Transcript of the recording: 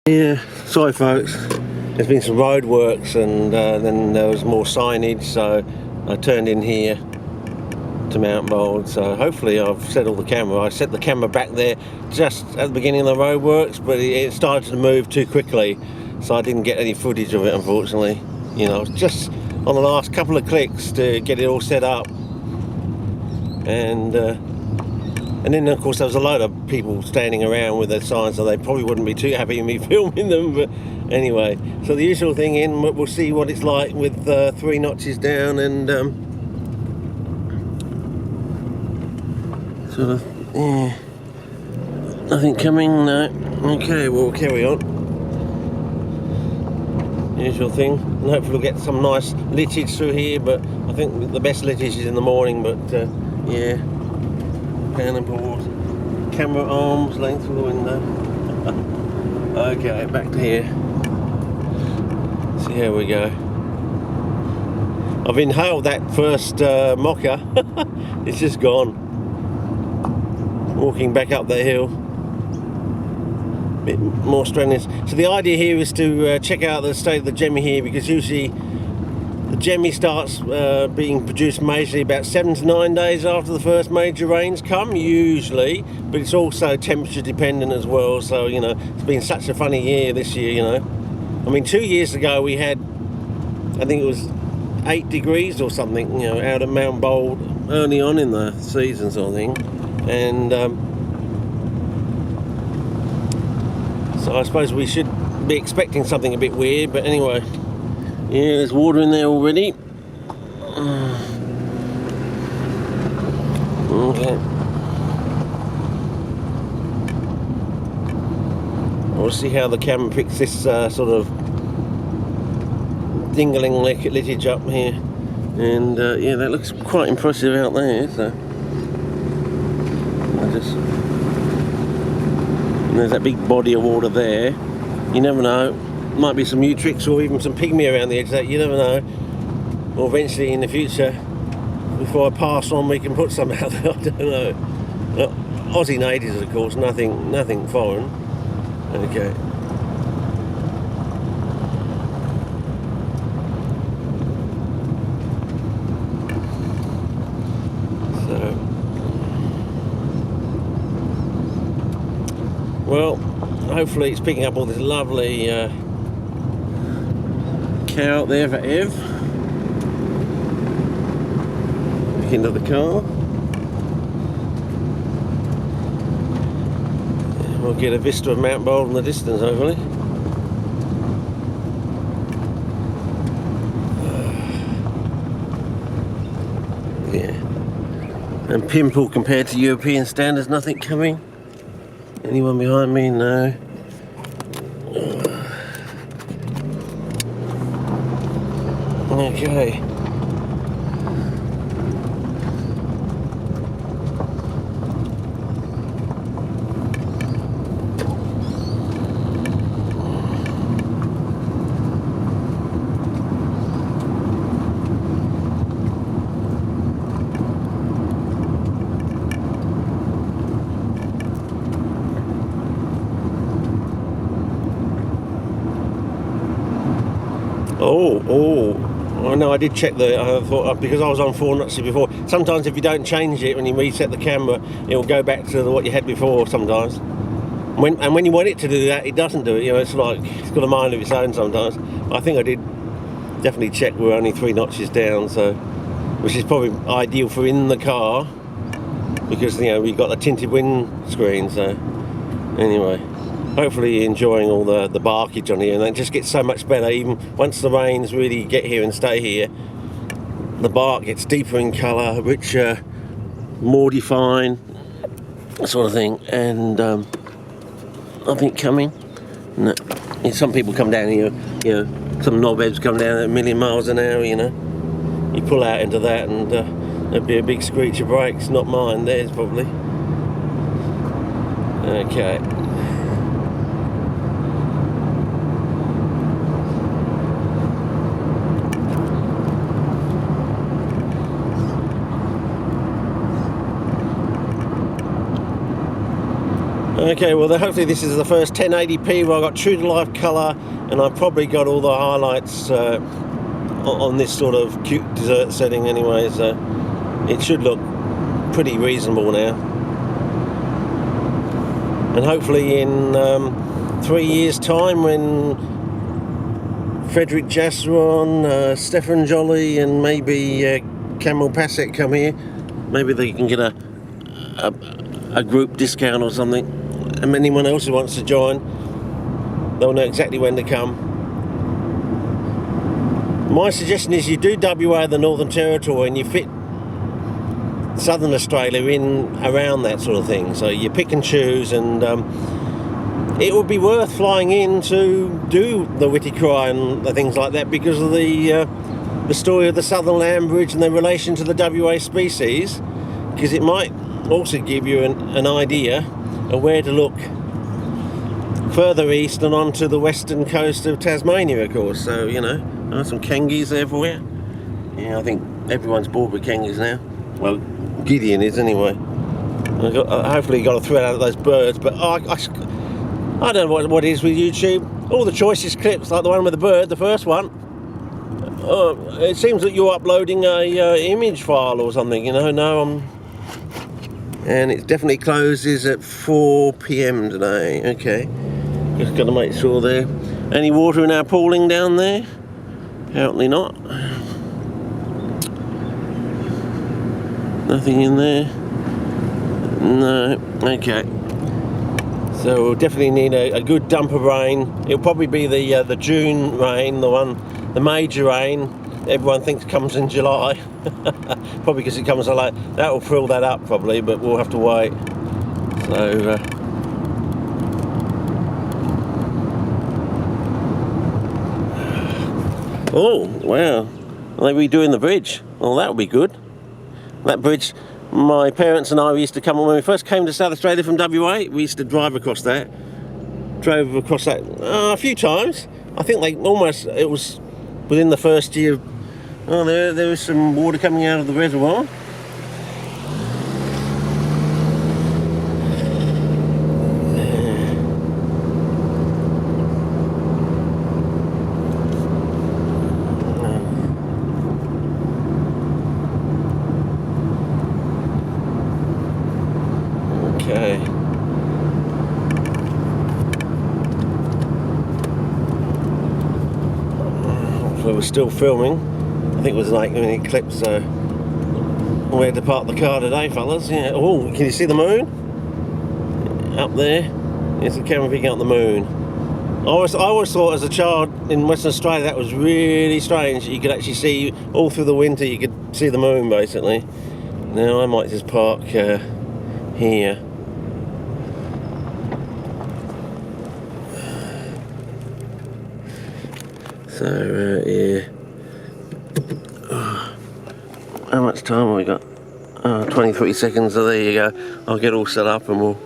Yeah, sorry folks, there's been some road works and then there was more signage, so I turned in here to Mount Bold. So hopefully I've settled the camera. I set the camera back there just at the beginning of the road works, but it started to move too quickly, so I didn't get any footage of it, unfortunately. You know, just on the last couple of clicks to get it all set up, and then of course there was a load of people standing around with their signs, so they probably wouldn't be too happy with me filming them. But anyway, so the usual thing in, we'll see what it's like with 3 notches down and sort of, yeah, nothing coming, no. Okay, we'll carry on. Usual thing, and hopefully we'll get some nice litage through here, but I think the best litage is in the morning. But yeah, pan and board, camera arms length through the window. Okay, back to here. See how we go. I've inhaled that first mocha. It's just gone. Walking back up that hill, bit more strenuous. So the idea here is to check out the state of the jemmy here, because usually the jemmy starts being produced majorly about 7 to 9 days after the first major rains come, usually, but it's also temperature dependent as well. So, you know, it's been such a funny year this year, you know. I mean, 2 years ago we had, I think it was 8 degrees or something, you know, out at Mount Bold early on in the season sort of thing. And so I suppose we should be expecting something a bit weird, but anyway, yeah, there's water in there already. Okay. We'll see how the camera picks this sort of dingling litage up here. And yeah, that looks quite impressive out there, so and there's that big body of water there. You never know, might be some Utrix or even some pygmy around the edge of that, you never know. Or eventually in the future, before I pass on, we can put some out there, I don't know. Aussie natives, of course, nothing foreign. Okay. Well, hopefully it's picking up all this lovely cow out there for Ev. Back into the car. We'll get a vista of Mount Bold in the distance, hopefully. Yeah. And pimple compared to European standards, nothing coming. Anyone behind me? No. Okay. Oh, I know, I did check I thought, because I was on 4 notches before, sometimes if you don't change it when you reset the camera, it will go back to what you had before sometimes. When you want it to do that, it doesn't do it, you know, it's like, it's got a mind of its own sometimes. I think I did definitely check we're only 3 notches down, so, which is probably ideal for in the car, because, you know, we've got the tinted windscreen, so, anyway. Hopefully you're enjoying all the barkage on here, and it just gets so much better. Even once the rains really get here and stay here, the bark gets deeper in colour, richer, more defined, sort of thing. And I think coming, no, some people come down here, you know, some knobheads come down at 1,000,000 miles an hour, you know. You pull out into that and there'd be a big screech of brakes, not mine, theirs probably. Okay. Okay, well hopefully this is the first 1080p where I got true to life colour, and I've probably got all the highlights on this sort of cute desert setting anyway, so it should look pretty reasonable now. And hopefully in 3 years time, when Frederick Jasseron, Stefan Jolly and maybe Camel Pasek come here, maybe they can get a group discount or something, and anyone else who wants to join, they'll know exactly when to come. My suggestion is you do WA, the Northern Territory, and you fit Southern Australia in around that sort of thing, so you pick and choose, and it would be worth flying in to do the Witty Cry and the things like that, because of the story of the Southern Land Bridge and their relation to the WA species, because it might also give you an idea of where to look further east and onto the western coast of Tasmania, of course. So, you know, some kangies there for you. Yeah, I think everyone's bored with kangies now. Well, Gideon is anyway. Hopefully you got a thread out of those birds, but I don't know what it is with YouTube. All the choicest clips, like the one with the bird, the first one, it seems that you're uploading a image file or something, you know. No, and it definitely closes at 4 PM today. Okay, just got to make sure there. Any water in our pooling down there? Apparently not. Nothing in there. No. Okay. So we'll definitely need a good dump of rain. It'll probably be the June rain, the major rain. Everyone thinks comes in July. Probably because it comes so late. That will fill that up probably, but we'll have to wait. So oh wow, are they redoing the bridge? Well, that would be good. That bridge, my parents and I used to come on when we first came to South Australia from WA. We used to drive across that. Drove across that a few times. I think it was within the first year. Oh, there was some water coming out of the reservoir. Okay. So we're still filming. I think it was like an eclipse, so we had to park the car today, fellas. Yeah. Oh, can you see the moon? Up there. There's the camera picking up the moon. I always thought as a child in Western Australia that was really strange. You could actually see all through the winter, you could see the moon basically. Now I might just park here. So yeah. How much time have we got? 23 seconds, so there you go. I'll get all set up and we'll